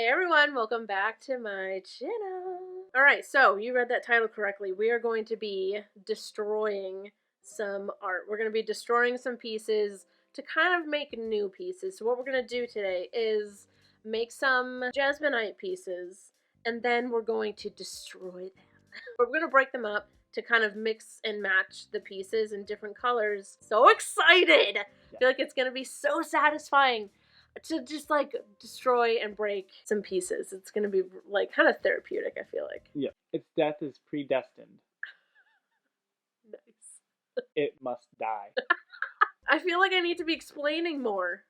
Hey everyone, welcome back to my channel. Alright, so you read that title correctly. We are going to be destroying some art. We're going to be destroying some pieces to kind of make new pieces. So what we're going to do today is make some jesmonite pieces, and then we're going to destroy them. We're going to break them up to kind of mix and match the pieces in different colors. So excited! I feel like it's going to be so satisfying to just like destroy and break some pieces. It's gonna be like kind of therapeutic, I feel like. Yeah, its death is predestined. Nice. It must die. I feel like I need to be explaining more.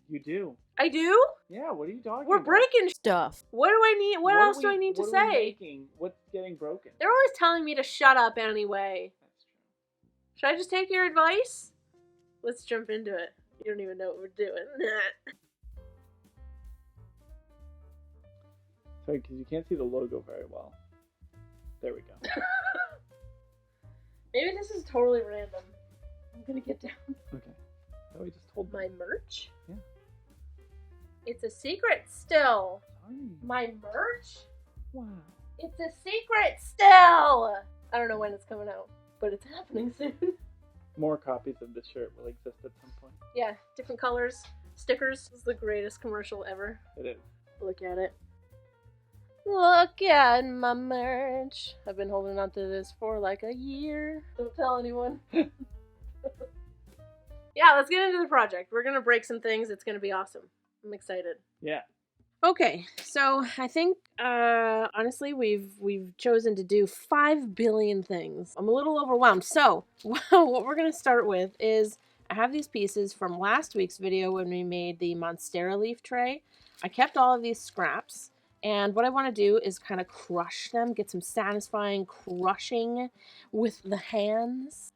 You do. I do? Yeah, what are you talking We're about? breaking stuff. What do I need? What else do I need to what say? Are we making? What's getting broken? They're always telling me to shut up anyway. That's true. Should I just take your advice? Let's jump into it. You don't even know what we're doing. Sorry, because you can't see the logo very well. There we go. Maybe this is totally random. I'm gonna get down. Okay. Oh, we just told My merch? Yeah. It's a secret still. Sorry. My merch? Wow. It's a secret still! I don't know when it's coming out, but it's happening soon. More copies of this shirt will exist at some point. Yeah, different colors, stickers. This is the greatest commercial ever. It is. Look at it. Look at my merch. I've been holding on to this for like a year. Don't tell anyone. Yeah, let's get into the project. We're gonna break some things. It's gonna be awesome. I'm excited. Yeah. Okay, so I think honestly we've chosen to do 5 billion things. I'm a little overwhelmed. So what we're gonna start with is I have these pieces from last week's video when we made the Monstera leaf tray. I kept all of these scraps. And what I want to do is kind of crush them, get some satisfying crushing with the hands.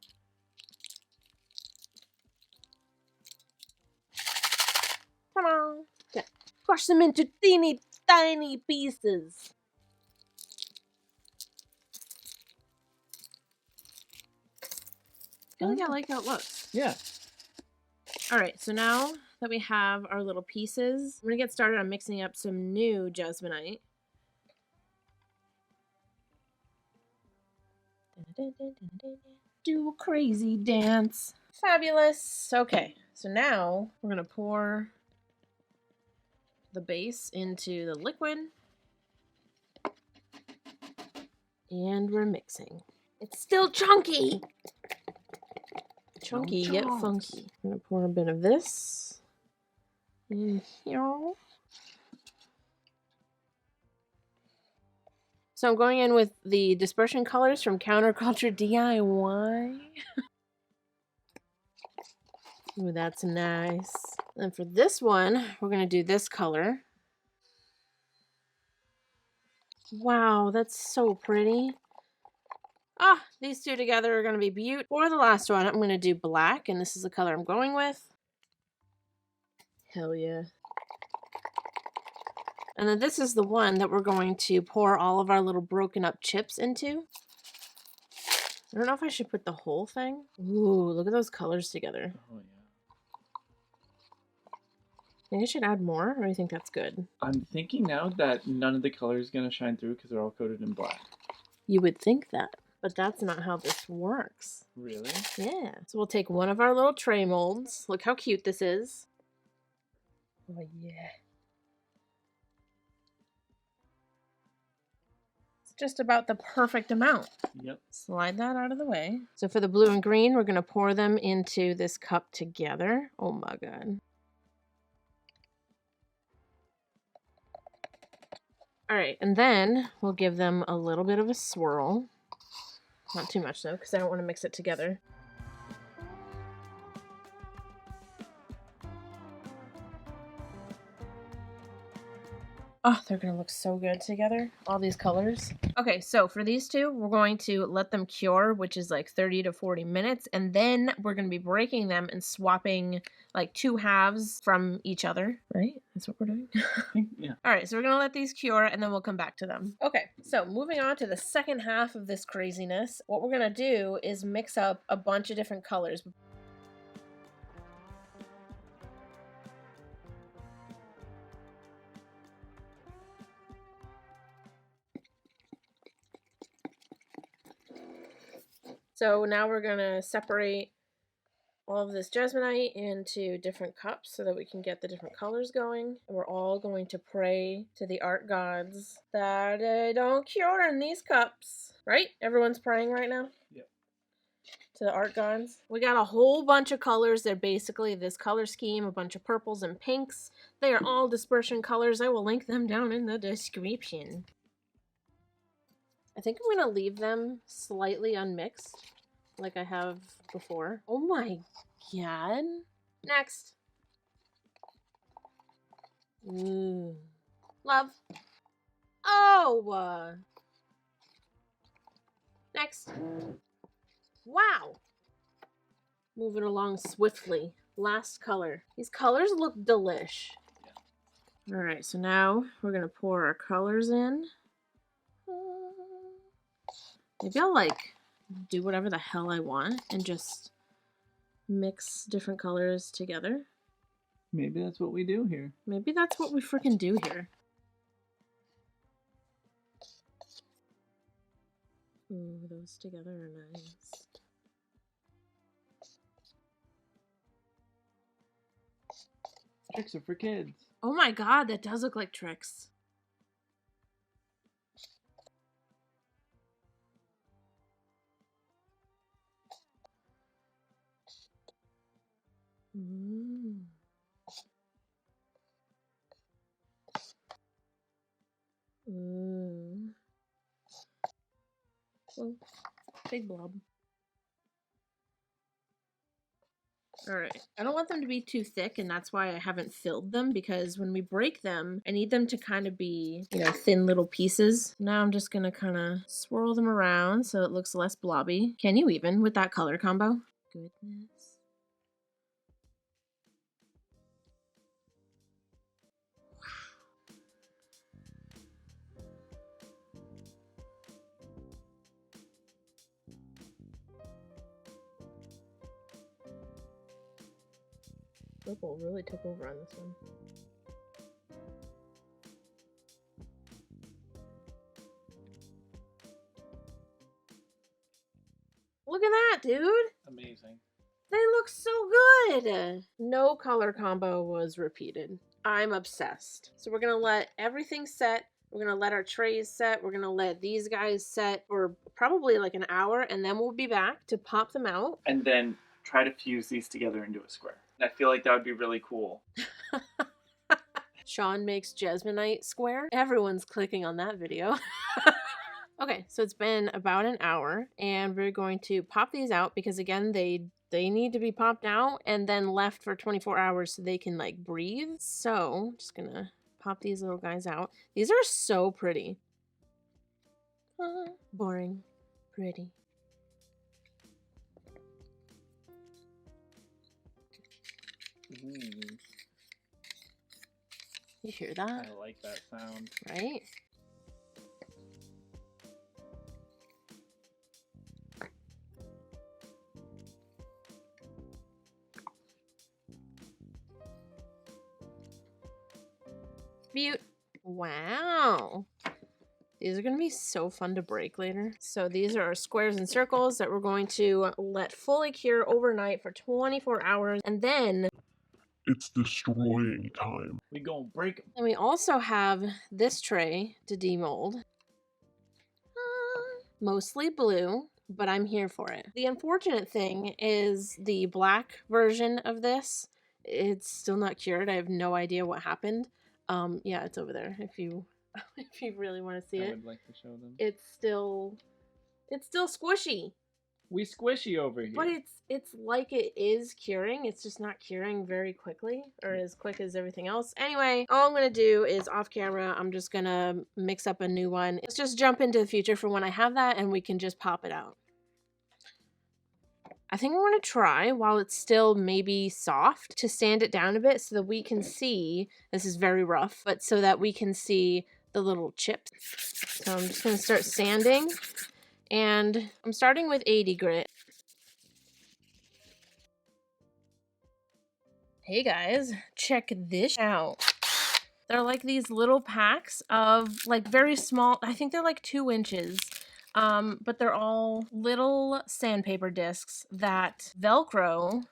Come on. Okay. Crush them into teeny tiny pieces. I feel like I like how it looks. Yeah. Alright, so now that we have our little pieces, I'm going to get started on mixing up some new jesmonite. Do a crazy dance. Fabulous. Okay, so now we're going to pour the base into the liquid. And we're mixing. It's still chunky! Chunky yet funky. I'm going to pour a bit of this in here. So I'm going in with the dispersion colors from CounterCultureDIY. Ooh, that's nice. And for this one, we're going to do this color. Wow, that's so pretty. Ah, these two together are going to be beautiful. For the last one, I'm going to do black, and this is the color I'm going with. Hell yeah. And then this is the one that we're going to pour all of our little broken up chips into. I don't know if I should put the whole thing. Ooh, look at those colors together. Oh, yeah. Think I should add more, or do you think that's good? I'm thinking now that none of the color is going to shine through because they're all coated in black. You would think that, but that's not how this works. Really? Yeah. So we'll take one of our little tray molds. Look how cute this is. Oh, yeah. It's just about the perfect amount. Yep. Slide that out of the way. So for the blue and green, we're going to pour them into this cup together. Oh my god. Alright, and then we'll give them a little bit of a swirl. Not too much though, because I don't want to mix it together. Oh, they're going to look so good together. All these colors. Okay, so for these two, we're going to let them cure, which is like 30 to 40 minutes. And then we're going to be breaking them and swapping like 2 halves from each other. Right? That's what we're doing? Yeah. All right, so we're going to let these cure and then we'll come back to them. Okay, so moving on to the second half of this craziness. What we're going to do is mix up a bunch of different colors. So now we're gonna separate all of this jesmonite into different cups so that we can get the different colors going. And we're all going to pray to the art gods that they don't cure in these cups. Right? Everyone's praying right now? Yep. To the art gods. We got a whole bunch of colors. They're basically this color scheme, a bunch of purples and pinks. They are all dispersion colors. I will link them down in the description. I think I'm going to leave them slightly unmixed, like I have before. Oh my god. Next. Ooh. Love. Oh! Next. Wow. Moving along swiftly. Last color. These colors look delish. Yeah. Alright, so now we're going to pour our colors in. Maybe I'll like do whatever the hell I want and just mix different colors together. Maybe that's what we do here. Maybe that's what we freaking do here. Ooh, those together are nice. Tricks are for kids. Oh my god, that does look like Tricks. Ooh. Ooh. Oh, big blob. Alright, I don't want them to be too thick, and that's why I haven't filled them, because when we break them, I need them to kind of be, you know, thin little pieces. Now I'm just gonna kind of swirl them around so it looks less blobby. Can you even with that color combo? Goodness. Purple really took over on this one. Look at that, dude! Amazing. They look so good! No color combo was repeated. I'm obsessed. So we're gonna let everything set. We're gonna let our trays set. We're gonna let these guys set for probably like an hour, and then we'll be back to pop them out. And then try to fuse these together into a square. I feel like that would be really cool. Sean makes jesmonite square. Everyone's clicking on that video. Okay, so it's been about an hour, and we're going to pop these out because, again, they need to be popped out and then left for 24 hours so they can, like, breathe. So I'm just gonna pop these little guys out. These are so pretty. Boring. Pretty. Ooh. You hear that? I like that sound. Right? Beaut. Wow. These are going to be so fun to break later. So these are our squares and circles that we're going to let fully cure overnight for 24 hours. And then it's destroying time. We gonna break them. And we also have this tray to demold. Mostly blue, but I'm here for it. The unfortunate thing is the black version of this, it's still not cured. I have no idea what happened. Yeah, it's over there if you really want to see it. I would like to show them. It's still squishy. We squishy over here. But it's like it is curing. It's just not curing very quickly, or as quick as everything else. Anyway, all I'm going to do is off camera, I'm just going to mix up a new one. Let's just jump into the future for when I have that and we can just pop it out. I think we're going to try, while it's still maybe soft, to sand it down a bit so that we can see, this is very rough, but so that we can see the little chips. So I'm just going to start sanding. And I'm starting with 80 grit. Hey guys, check this out. They're like these little packs of like very small, I think they're like 2 inches But they're all little sandpaper discs that Velcro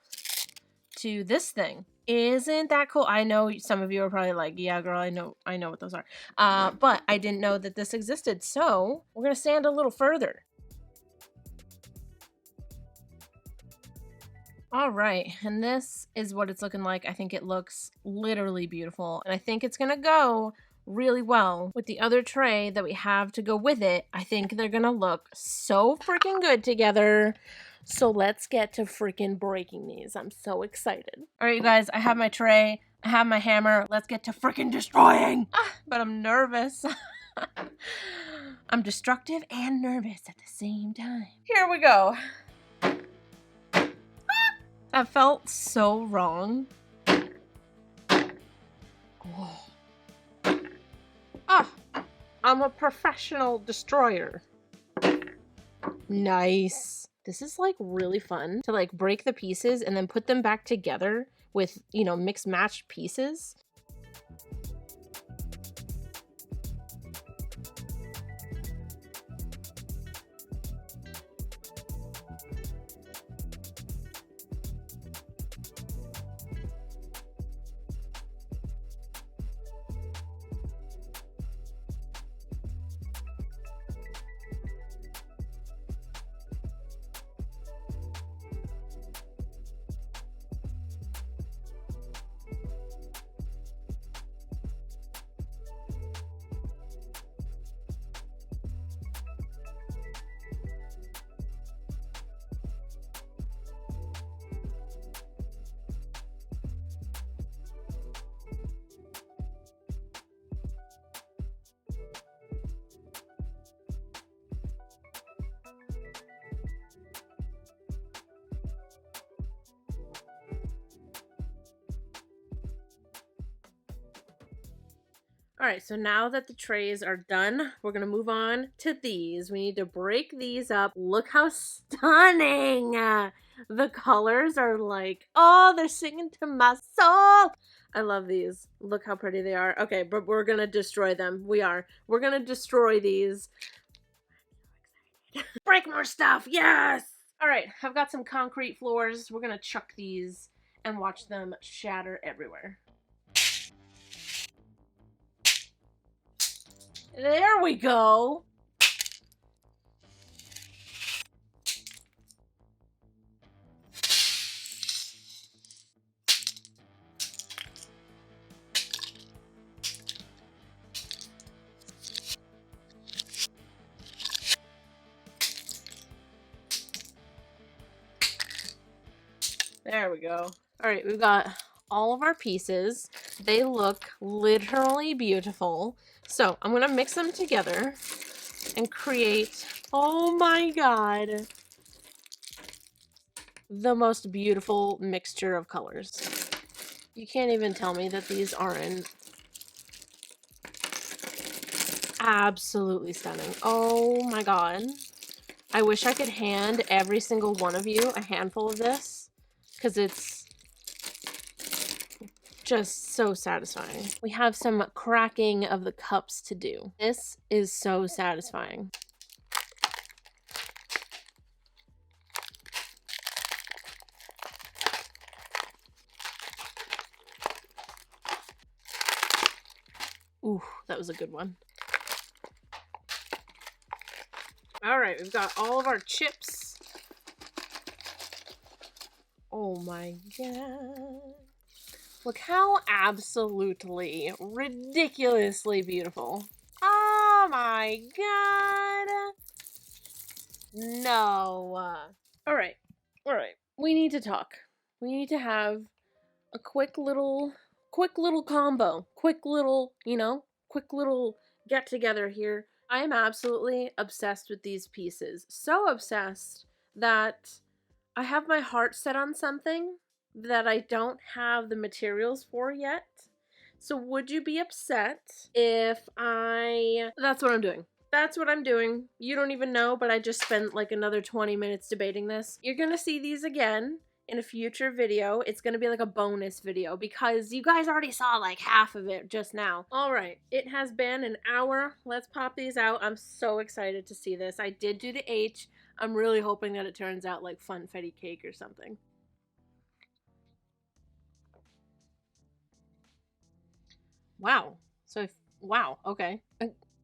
to this thing. Isn't that cool? I know some of you are probably like, yeah, girl, I know what those are. But I didn't know that this existed. So we're gonna sand a little further. All right, and this is what it's looking like. I think it looks literally beautiful, and I think it's gonna go really well with the other tray that we have to go with it. I think they're gonna look so freaking good together. So let's get to freaking breaking these. I'm so excited. All right, you guys, I have my tray, I have my hammer. Let's get to freaking destroying. But I'm nervous. I'm destructive and nervous at the same time. Here we go. That felt so wrong. Oh. Ah, I'm a professional destroyer. Nice. This is like really fun to like break the pieces and then put them back together with, you know, mixed matched pieces. All right, so now that the trays are done, we're gonna move on to these. We need to break these up. Look how stunning! The colors are like, oh, they're singing to my soul. I love these. Look how pretty they are. Okay, but we're gonna destroy them. We're gonna destroy these. Break more stuff, yes! All right, I've got some concrete floors. We're gonna chuck these and watch them shatter everywhere. There we go. There we go. All right, we've got all of our pieces. They look literally beautiful. So I'm gonna mix them together and create, oh my god, the most beautiful mixture of colors. You can't even tell me that these aren't absolutely stunning. Oh my god. I wish I could hand every single one of you a handful of this, because it's just so satisfying. We have some cracking of the cups to do. This is so satisfying. Ooh, that was a good one. All right, we've got all of our chips. Oh my god. Look how absolutely ridiculously beautiful. Oh my god. No. All right. We need to talk. We need to have a quick little combo. Quick little get together here. I am absolutely obsessed with these pieces. So obsessed that I have my heart set on something that I don't have the materials for yet. So would you be upset if that's what I'm doing. That's what I'm doing. You don't even know, but I just spent like another 20 minutes debating this. You're gonna see these again in a future video. It's going to be like a bonus video because you guys already saw like half of it just now. All right, it has been an hour. Let's pop these out. I'm so excited to see this. I did do the H. I'm really hoping that it turns out like funfetti cake or something. Wow. So, wow, okay.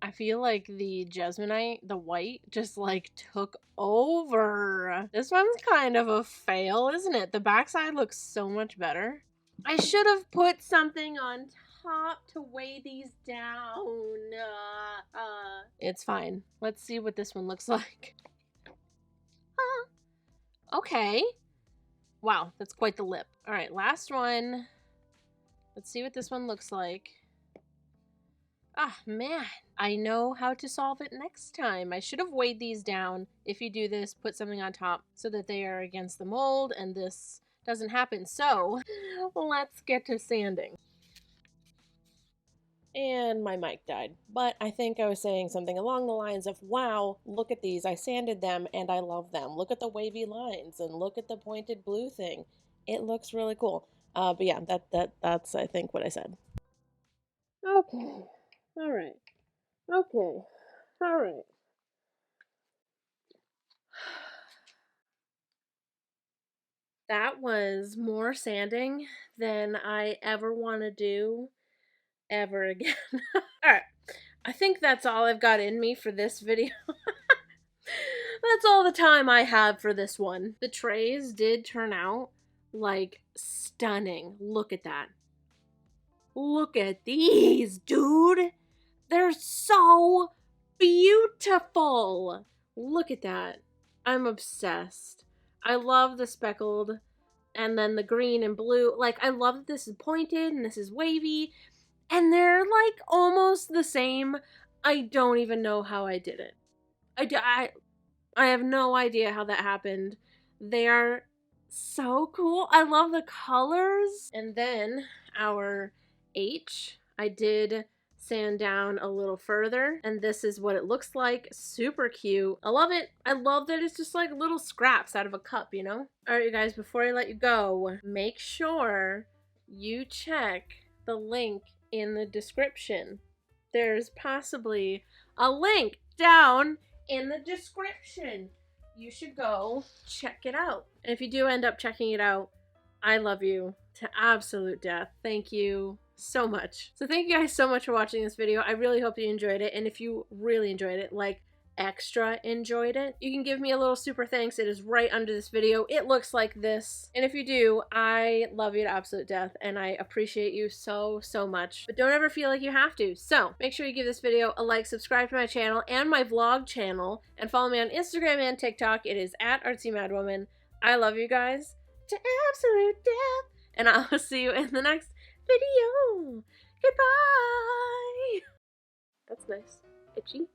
I feel like the jesmonite, the white, just like took over. This one's kind of a fail, isn't it? The backside looks so much better. I should have put something on top to weigh these down. It's fine. Let's see what this one looks like. Okay. Wow, that's quite the lip. All right, last one. Let's see what this one looks like. Ah, man, I know how to solve it next time. I should have weighed these down. If you do this, put something on top so that they are against the mold and this doesn't happen. So, let's get to sanding. And my mic died. But I think I was saying something along the lines of, wow, look at these. I sanded them and I love them. Look at the wavy lines and look at the pointed blue thing. It looks really cool. But yeah, that's I think what I said. Okay. All right. Okay. All right. That was more sanding than I ever want to do ever again. All right. I think that's all I've got in me for this video. That's all the time I have for this one. The trays did turn out like stunning. Look at that. Look at these, dude. They're so beautiful. Look at that. I'm obsessed. I love the speckled and then the green and blue. Like, I love that this is pointed and this is wavy. And they're like almost the same. I don't even know how I did it. I have no idea how that happened. They are so cool. I love the colors. And then our H, I did sand down a little further, and this is what it looks like. Super cute. I love it. I love that it's just like little scraps out of a cup, you know? All right, you guys, before I let you go, make sure you check the link in the description. There's possibly a link down in the description. You should go check it out. And if you do end up checking it out, I love you to absolute death. Thank you so much. So thank you guys so much for watching this video. I really hope you enjoyed it. And if you really enjoyed it, like extra enjoyed it, you can give me a little super thanks. It is right under this video. It looks like this. And if you do, I love you to absolute death and I appreciate you so, so much. But don't ever feel like you have to. So make sure you give this video a like, subscribe to my channel and my vlog channel, and follow me on Instagram and TikTok. It is at Artsymadwoman. I love you guys to absolute death. And I'll see you in the next video. Goodbye. That's nice. Itchy.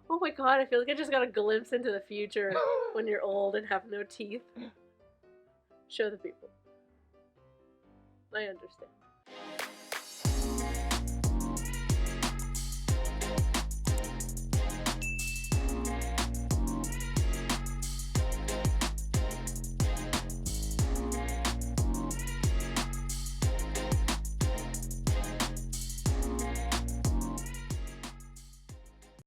Oh my god, I feel like I just got a glimpse into the future when you're old and have no teeth. Show the people. I understand.